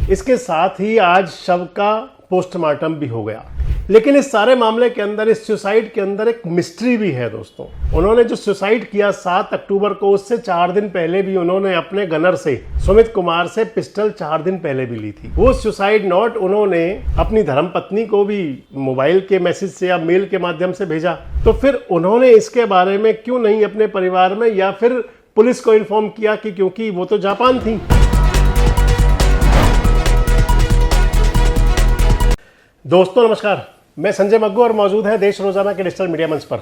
इसके साथ ही आज शव का पोस्टमार्टम भी हो गया। लेकिन इस सारे मामले के अंदर, इस सुसाइड के अंदर एक मिस्ट्री भी है दोस्तों। उन्होंने जो सुसाइड किया 7 अक्टूबर को, उससे 4 दिन पहले भी उन्होंने अपने गनर से, सुमित कुमार से पिस्टल 4 दिन पहले भी ली थी। वो सुसाइड नोट उन्होंने अपनी धर्मपत्नी को भी मोबाइल के मैसेज से या मेल के माध्यम से भेजा। तो फिर उन्होंने इसके बारे में क्यों नहीं अपने परिवार में या फिर पुलिस को इन्फॉर्म किया, कि क्योंकि वो तो जापान थी। दोस्तों नमस्कार, मैं संजय मग्गू और मौजूद है देश रोजाना के डिजिटल मीडिया मंच पर।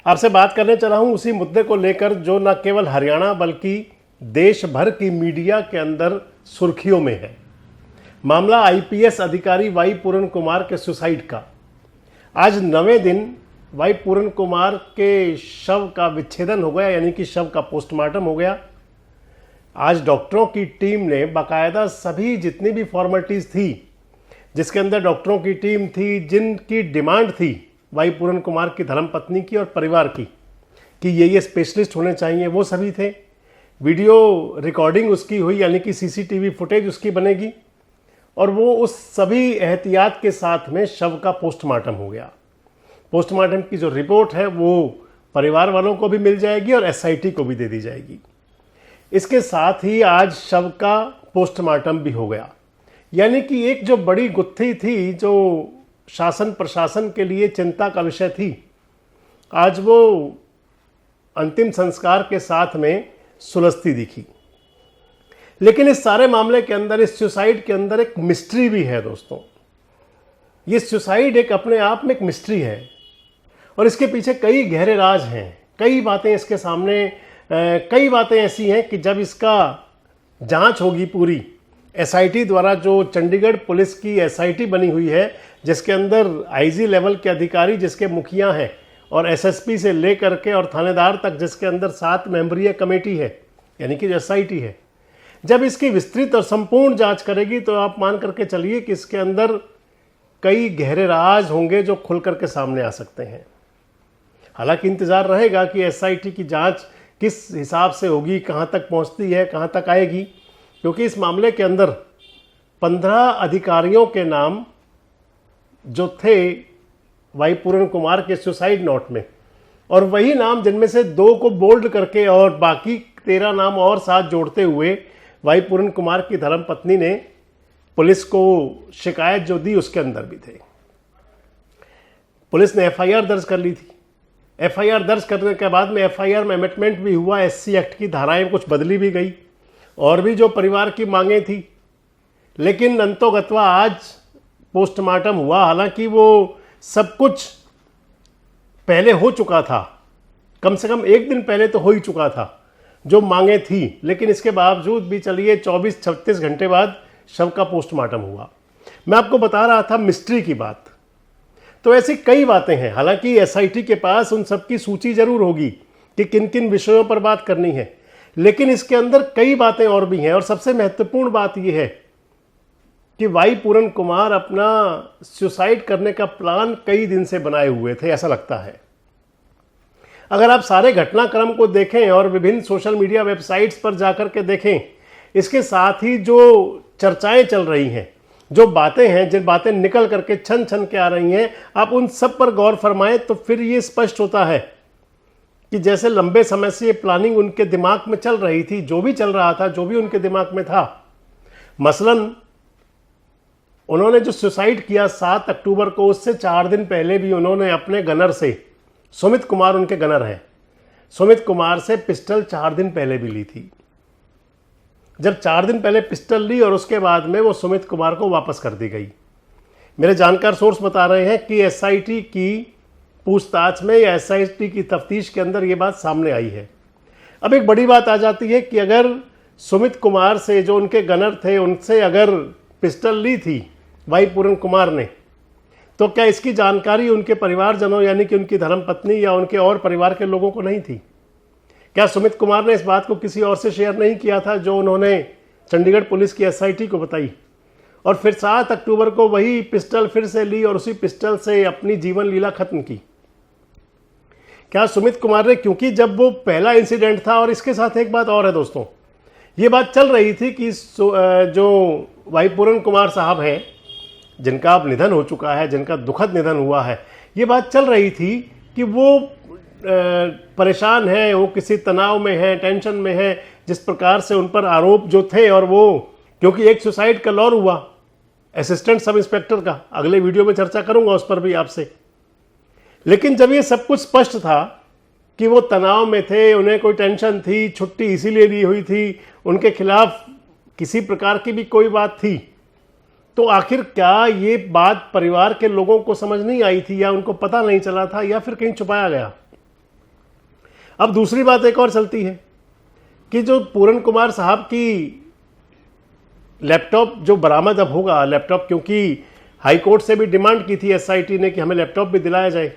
आपसे बात करने चला हूं उसी मुद्दे को लेकर जो न केवल हरियाणा बल्कि देश भर की मीडिया के अंदर सुर्खियों में है। मामला आईपीएस अधिकारी वाई पूरन कुमार के सुसाइड का। आज 9वें दिन वाई पूरन कुमार के शव का विच्छेदन हो गया, यानी कि शव का पोस्टमार्टम हो गया। आज डॉक्टरों की टीम ने बाकायदा सभी जितनी भी फॉर्मेलिटीज थी, जिसके अंदर डॉक्टरों की टीम थी, जिनकी डिमांड थी वाई पूरन कुमार की धर्मपत्नी की और परिवार की कि ये स्पेशलिस्ट होने चाहिए, वो सभी थे। वीडियो रिकॉर्डिंग उसकी हुई, यानी कि सीसीटीवी फुटेज उसकी बनेगी और वो उस सभी एहतियात के साथ में शव का पोस्टमार्टम हो गया। पोस्टमार्टम की जो रिपोर्ट है वो परिवार वालों को भी मिल जाएगी और एसआईटी को भी दे दी जाएगी। इसके साथ ही आज शव का पोस्टमार्टम भी हो गया, यानी कि एक जो बड़ी गुत्थी थी, जो शासन प्रशासन के लिए चिंता का विषय थी, आज वो अंतिम संस्कार के साथ में सुलझती दिखी। लेकिन इस सारे मामले के अंदर, इस सुसाइड के अंदर एक मिस्ट्री भी है दोस्तों। ये सुसाइड एक अपने आप में एक मिस्ट्री है और इसके पीछे कई गहरे राज हैं, कई बातें इसके सामने, कई बातें ऐसी हैं कि जब इसका जांच होगी पूरी, एसआईटी द्वारा, जो चंडीगढ़ पुलिस की एसआईटी बनी हुई है, जिसके अंदर आईजी लेवल के अधिकारी जिसके मुखिया हैं और एसएसपी से लेकर के और थानेदार तक, जिसके अंदर 7 मेंबरीय कमेटी है, यानी कि एसआईटी है। जब इसकी विस्तृत और संपूर्ण जांच करेगी तो आप मान करके चलिए कि इसके अंदर कई गहरे राज होंगे जो खुल करके सामने आ सकते हैं। हालांकि इंतजार रहेगा कि एसआईटी की जांच किस हिसाब से होगी, कहाँ तक पहुँचती है, कहाँ तक आएगी, क्योंकि इस मामले के अंदर 15 अधिकारियों के नाम जो थे वाई पूरन कुमार के सुसाइड नोट में, और वही नाम जिनमें से 2 को बोल्ड करके और बाकी 13 नाम और साथ जोड़ते हुए वाई पूरन कुमार की धर्मपत्नी ने पुलिस को शिकायत जो दी उसके अंदर भी थे। पुलिस ने एफआईआर दर्ज कर ली थी। एफआईआर दर्ज करने के बाद में एफआईआर में अमेंडमेंट भी हुआ, एससी एक्ट की धाराएं कुछ बदली भी गई और भी जो परिवार की मांगें थी। लेकिन अंतोगत्वा आज पोस्टमार्टम हुआ। हालांकि वो सब कुछ पहले हो चुका था, कम से कम 1 दिन पहले तो हो ही चुका था जो मांगें थी, लेकिन इसके बावजूद भी चलिए 24-36 घंटे बाद शव का पोस्टमार्टम हुआ। मैं आपको बता रहा था मिस्ट्री की बात, तो ऐसी कई बातें हैं। हालांकि एसआईटी के पास उन सब की सूची जरूर होगी कि किन किन विषयों पर बात करनी है, लेकिन इसके अंदर कई बातें और भी हैं। और सबसे महत्वपूर्ण बात यह है कि वाई पूरन कुमार अपना सुसाइड करने का प्लान कई दिन से बनाए हुए थे, ऐसा लगता है। अगर आप सारे घटनाक्रम को देखें और विभिन्न सोशल मीडिया वेबसाइट्स पर जाकर के देखें, इसके साथ ही जो चर्चाएं चल रही हैं, जो बातें हैं, जिन बातें निकल करके छन छन के आ रही हैं, आप उन सब पर गौर फरमाएं तो फिर ये स्पष्ट होता है कि जैसे लंबे समय से ये प्लानिंग उनके दिमाग में चल रही थी। जो भी चल रहा था, जो भी उनके दिमाग में था, मसलन उन्होंने जो सुसाइड किया 7 अक्टूबर को, उससे 4 दिन पहले भी उन्होंने अपने गनर से, सुमित कुमार उनके गनर हैं, सुमित कुमार से पिस्टल 4 दिन पहले भी ली थी। जब 4 दिन पहले पिस्टल ली और उसके बाद में वो सुमित कुमार को वापस कर दी गई। मेरे जानकार सोर्स बता रहे हैं कि एसआईटी की पूछताछ में या एसआईटी की तफ्तीश के अंदर ये बात सामने आई है। अब एक बड़ी बात आ जाती है कि अगर सुमित कुमार से, जो उनके गनर थे, उनसे अगर पिस्टल ली थी वाई पूरन कुमार ने, तो क्या इसकी जानकारी उनके परिवारजनों, यानी कि उनकी धर्मपत्नी या उनके और परिवार के लोगों को नहीं थी? क्या सुमित कुमार ने इस बात को किसी और से शेयर नहीं किया था जो उन्होंने चंडीगढ़ पुलिस की एसआईटी को बताई? और फिर 7 अक्टूबर को वही पिस्टल फिर से ली और उसी पिस्टल से अपनी जीवन लीला खत्म की। क्या सुमित कुमार ने, क्योंकि जब वो पहला इंसिडेंट था, और इसके साथ एक बात और है दोस्तों, ये बात चल रही थी कि जो वाई पूरन कुमार साहब हैं, जिनका अब निधन हो चुका है, जिनका दुखद निधन हुआ है, ये बात चल रही थी कि वो परेशान है, वो किसी तनाव में है, टेंशन में है, जिस प्रकार से उन पर आरोप जो थे। और वो क्योंकि एक सुसाइड कल और हुआ असिस्टेंट सब इंस्पेक्टर का, अगले वीडियो में चर्चा करूंगा उस पर भी आपसे। लेकिन जब ये सब कुछ स्पष्ट था कि वो तनाव में थे, उन्हें कोई टेंशन थी, छुट्टी इसीलिए ली हुई थी, उनके खिलाफ किसी प्रकार की भी कोई बात थी, तो आखिर क्या ये बात परिवार के लोगों को समझ नहीं आई थी, या उनको पता नहीं चला था, या फिर कहीं छुपाया गया। अब दूसरी बात एक और चलती है कि जो पूरन कुमार साहब की लैपटॉप जो बरामद अब होगा, लैपटॉप क्योंकि हाई कोर्ट से भी डिमांड की थी एसआईटी ने कि हमें लैपटॉप भी दिलाया जाए,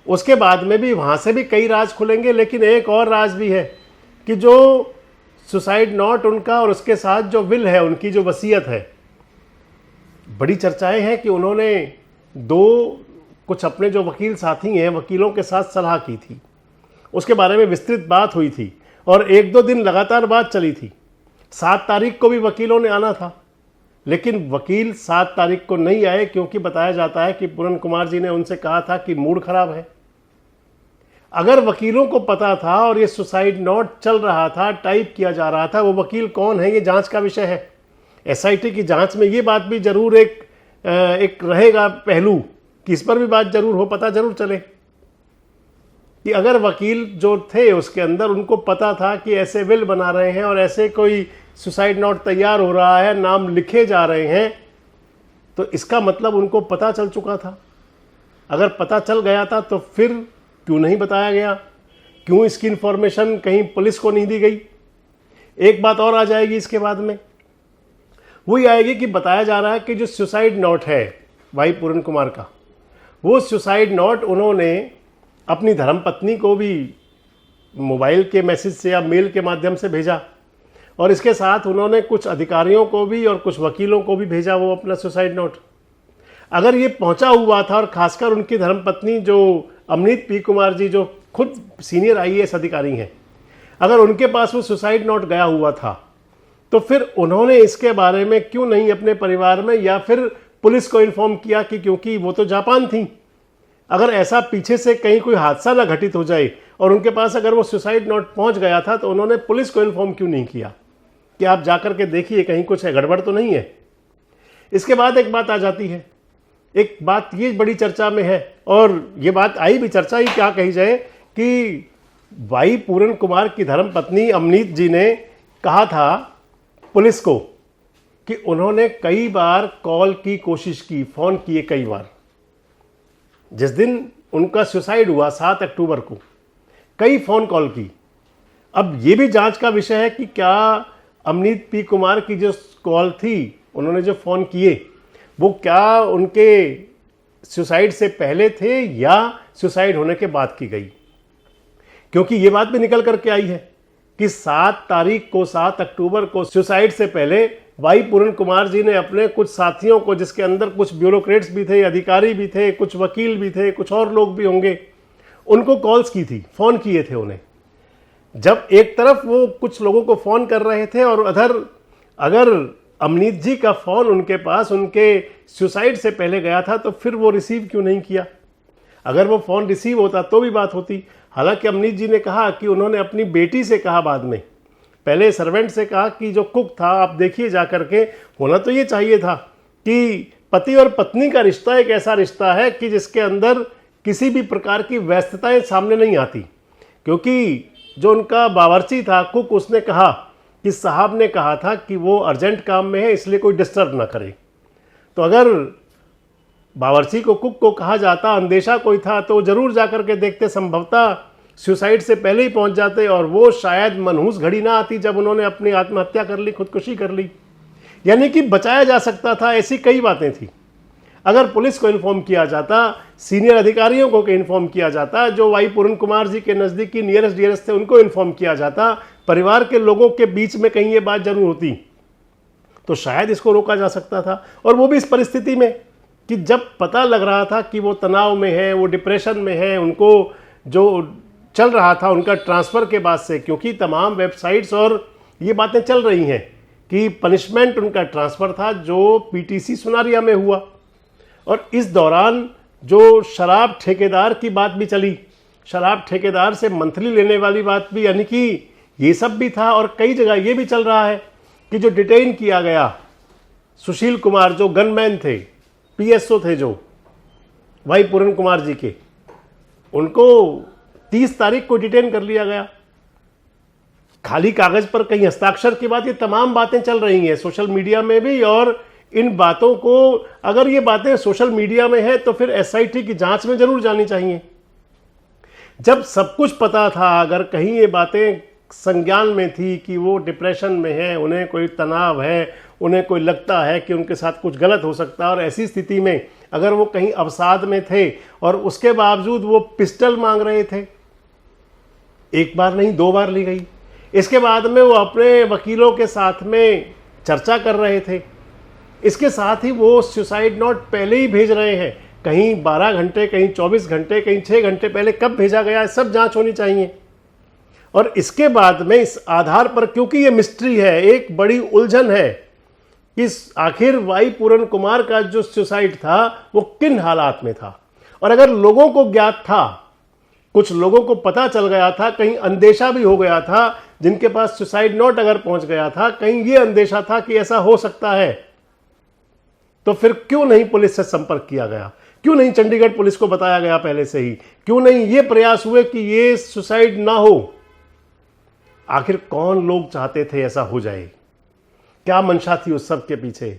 उसके बाद में भी वहाँ से भी कई राज खुलेंगे। लेकिन एक और राज भी है कि जो सुसाइड नोट उनका और उसके साथ जो विल है, उनकी जो वसीयत है, बड़ी चर्चाएं हैं कि उन्होंने कुछ अपने जो वकील साथी हैं, वकीलों के साथ सलाह की थी, उसके बारे में विस्तृत बात हुई थी और 1-2 दिन लगातार बात चली थी। 7 तारीख को भी वकीलों ने आना था, लेकिन वकील 7 तारीख को नहीं आए क्योंकि बताया जाता है कि पूरन कुमार जी ने उनसे कहा था कि मूड खराब है। अगर वकीलों को पता था और ये सुसाइड नोट चल रहा था, टाइप किया जा रहा था, वो वकील कौन है ये जांच का विषय है। एसआईटी की जांच में ये बात भी जरूर एक रहेगा पहलू कि इस पर भी बात जरूर हो, पता जरूर चले कि अगर वकील जो थे उसके अंदर उनको पता था कि ऐसे विल बना रहे हैं और ऐसे कोई सुसाइड नोट तैयार हो रहा है, नाम लिखे जा रहे हैं, तो इसका मतलब उनको पता चल चुका था। अगर पता चल गया था तो फिर क्यों नहीं बताया गया, क्यों इसकी इंफॉर्मेशन कहीं पुलिस को नहीं दी गई। एक बात और आ जाएगी इसके बाद में, वही आएगी कि बताया जा रहा है कि जो सुसाइड नोट है भाई पूरन कुमार का, वो सुसाइड नोट उन्होंने अपनी धर्मपत्नी को भी मोबाइल के मैसेज से या मेल के माध्यम से भेजा, और इसके साथ उन्होंने कुछ अधिकारियों को भी और कुछ वकीलों को भी भेजा वो अपना सुसाइड नोट। अगर ये पहुंचा हुआ था, और खासकर उनकी धर्मपत्नी जो अमनीत पी कुमार जी, जो खुद सीनियर आईएएस अधिकारी हैं, अगर उनके पास वो सुसाइड नोट गया हुआ था, तो फिर उन्होंने इसके बारे में क्यों नहीं अपने परिवार में या फिर पुलिस को इन्फॉर्म किया कि क्योंकि वो तो जापान थी, अगर ऐसा पीछे से कहीं कोई हादसा ना घटित हो जाए और उनके पास अगर वो सुसाइड नोट पहुंच गया था, तो उन्होंने पुलिस को इन्फॉर्म क्यों नहीं किया कि आप जाकर के देखिए कहीं कुछ है, गड़बड़ तो नहीं है। इसके बाद एक बात आ जाती है, एक बात ये बड़ी चर्चा में है, और ये बात आई भी, चर्चा ही क्या कही जाए, कि भाई पूरन कुमार की धर्मपत्नी अमनीत जी ने कहा था पुलिस को कि उन्होंने कई बार कॉल की कोशिश की, फोन किए कई बार। जिस दिन उनका सुसाइड हुआ 7 अक्टूबर को, कई फोन कॉल की। अब ये भी जांच का विषय है कि क्या अमनीत पी कुमार की जो कॉल थी, उन्होंने जो फोन किए, वो क्या उनके सुसाइड से पहले थे या सुसाइड होने के बाद की गई। क्योंकि ये बात भी निकल करके आई है कि 7 तारीख को, 7 अक्टूबर को सुसाइड से पहले भाई पूरन कुमार जी ने अपने कुछ साथियों को, जिसके अंदर कुछ ब्यूरोक्रेट्स भी थे, अधिकारी भी थे, कुछ वकील भी थे, कुछ और लोग भी होंगे, उनको कॉल्स की थी, फोन किए थे उन्हें। जब एक तरफ वो कुछ लोगों को फोन कर रहे थे और अगर अमनीत जी का फोन उनके पास उनके सुसाइड से पहले गया था, तो फिर वो रिसीव क्यों नहीं किया। अगर वो फोन रिसीव होता तो भी बात होती। हालांकि अमनीत जी ने कहा कि उन्होंने अपनी बेटी से कहा, बाद में पहले सर्वेंट से कहा कि जो कुक था आप देखिए जा करके। होना तो ये चाहिए था कि पति और पत्नी का रिश्ता एक ऐसा रिश्ता है कि जिसके अंदर किसी भी प्रकार की व्यस्तताएं सामने नहीं आती। क्योंकि जो उनका बावर्ची था कुक, उसने कहा कि साहब ने कहा था कि वो अर्जेंट काम में है, इसलिए कोई डिस्टर्ब ना करे। तो अगर बावर्ची को, कुक को कहा जाता, अंदेशा कोई था, तो जरूर जाकर के देखते, संभवतः सुसाइड से पहले ही पहुंच जाते और वो शायद मनहूस घड़ी ना आती जब उन्होंने अपनी आत्महत्या कर ली, खुदकुशी कर ली। यानी कि बचाया जा सकता था, ऐसी कई बातें थी। अगर पुलिस को इन्फॉर्म किया जाता, सीनियर अधिकारियों को इन्फॉर्म किया जाता, जो वाई पूरन कुमार जी के नज़दीकी नियरेस्ट डियरेस्ट थे उनको इन्फॉर्म किया जाता, परिवार के लोगों के बीच में कहीं ये बात जरूर होती, तो शायद इसको रोका जा सकता था। और वो भी इस परिस्थिति में कि जब पता लग रहा था कि वो तनाव में है, वो डिप्रेशन में है, उनको जो चल रहा था उनका ट्रांसफ़र के बाद से, क्योंकि तमाम वेबसाइट्स और ये बातें चल रही हैं कि पनिशमेंट उनका ट्रांसफ़र था जो पीटीसी सुनारिया में हुआ। और इस दौरान जो शराब ठेकेदार की बात भी चली, शराब ठेकेदार से मंथली लेने वाली बात भी, यानी कि ये सब भी था। और कई जगह ये भी चल रहा है कि जो डिटेन किया गया सुशील कुमार, जो गनमैन थे, पीएसओ थे जो भाई पूरन कुमार जी के, उनको 30 तारीख को डिटेन कर लिया गया। खाली कागज पर कहीं हस्ताक्षर की बात, ये तमाम बातें चल रही हैं सोशल मीडिया में भी। और इन बातों को, अगर ये बातें सोशल मीडिया में है तो फिर एसआईटी की जांच में जरूर जानी चाहिए। जब सब कुछ पता था, अगर कहीं ये बातें संज्ञान में थी कि वो डिप्रेशन में है, उन्हें कोई तनाव है, उन्हें कोई लगता है कि उनके साथ कुछ गलत हो सकता है, और ऐसी स्थिति में अगर वो कहीं अवसाद में थे और उसके बावजूद वो पिस्टल मांग रहे थे, एक बार नहीं 2 बार ली गई। इसके बाद में वो अपने वकीलों के साथ में चर्चा कर रहे थे। इसके साथ ही वो सुसाइड नोट पहले ही भेज रहे हैं, कहीं 12 घंटे, कहीं 24 घंटे, कहीं 6 घंटे पहले कब भेजा गया, सब जांच होनी चाहिए। और इसके बाद में इस आधार पर, क्योंकि ये मिस्ट्री है, एक बड़ी उलझन है कि आखिर वाई पूरन कुमार का जो सुसाइड था वो किन हालात में था। और अगर लोगों को ज्ञात था, कुछ लोगों को पता चल गया था, कहीं अंदेशा भी हो गया था, जिनके पास सुसाइड नोट अगर पहुंच गया था, कहीं ये अंदेशा था कि ऐसा हो सकता है, तो फिर क्यों नहीं पुलिस से संपर्क किया गया? क्यों नहीं चंडीगढ़ पुलिस को बताया गया पहले से ही? क्यों नहीं ये प्रयास हुए कि ये सुसाइड ना हो? आखिर कौन लोग चाहते थे ऐसा हो जाए? क्या मंशा थी उस सब के पीछे?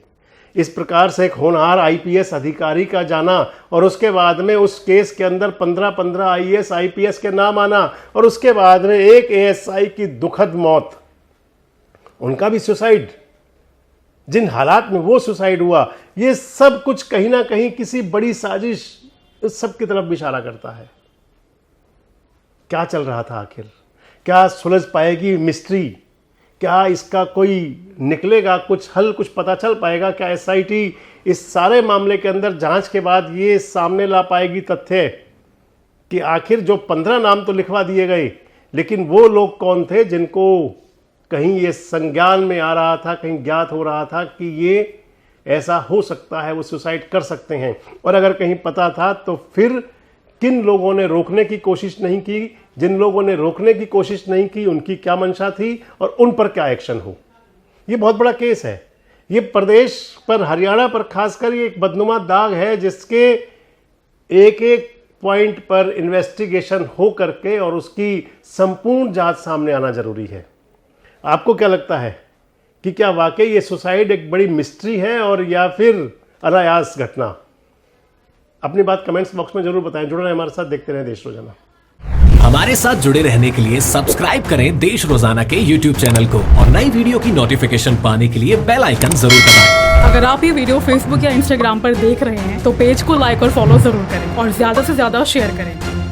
इस प्रकार से एक होनहार आईपीएस अधिकारी का जाना और उसके बाद में उस केस के अंदर 15-15 आईएएस आईपीएस के नाम आना और उसके बाद में एक एएसआई की दुखद मौत, उनका भी सुसाइड, जिन हालात में वो सुसाइड हुआ, ये सब कुछ कहीं ना कहीं किसी बड़ी साजिश इस सब की तरफ भी इशारा करता है। क्या चल रहा था आखिर? क्या सुलझ पाएगी मिस्ट्री? क्या इसका कोई निकलेगा कुछ हल, कुछ पता चल पाएगा? क्या एसआईटी इस सारे मामले के अंदर जांच के बाद ये सामने ला पाएगी तथ्य कि आखिर जो 15 नाम तो लिखवा दिए गए, लेकिन वो लोग कौन थे जिनको कहीं ये संज्ञान में आ रहा था, कहीं ज्ञात हो रहा था कि ये ऐसा हो सकता है, वो सुसाइड कर सकते हैं? और अगर कहीं पता था तो फिर किन लोगों ने रोकने की कोशिश नहीं की? जिन लोगों ने रोकने की कोशिश नहीं की उनकी क्या मंशा थी और उन पर क्या एक्शन हो? ये बहुत बड़ा केस है। ये प्रदेश पर, हरियाणा पर खासकर ये एक बदनुमा दाग है जिसके एक एक पॉइंट पर इन्वेस्टिगेशन हो करके और उसकी संपूर्ण जांच सामने आना जरूरी है। आपको क्या लगता है कि क्या वाकई ये सुसाइड एक बड़ी मिस्ट्री है और या फिर अनायास घटना? अपनी बात कमेंट्स बॉक्स में जरूर बताएं। जुड़े रहें हमारे साथ, देखते रहें देश रोजाना। हमारे साथ जुड़े रहने के लिए सब्सक्राइब करें देश रोजाना के YouTube चैनल को और नई वीडियो की नोटिफिकेशन पाने के लिए बेल आइकन जरूर दबाएं। अगर आप ये वीडियो Facebook या Instagram पर देख रहे हैं तो पेज को लाइक और फॉलो जरूर करें और ज्यादा से ज्यादा शेयर करें।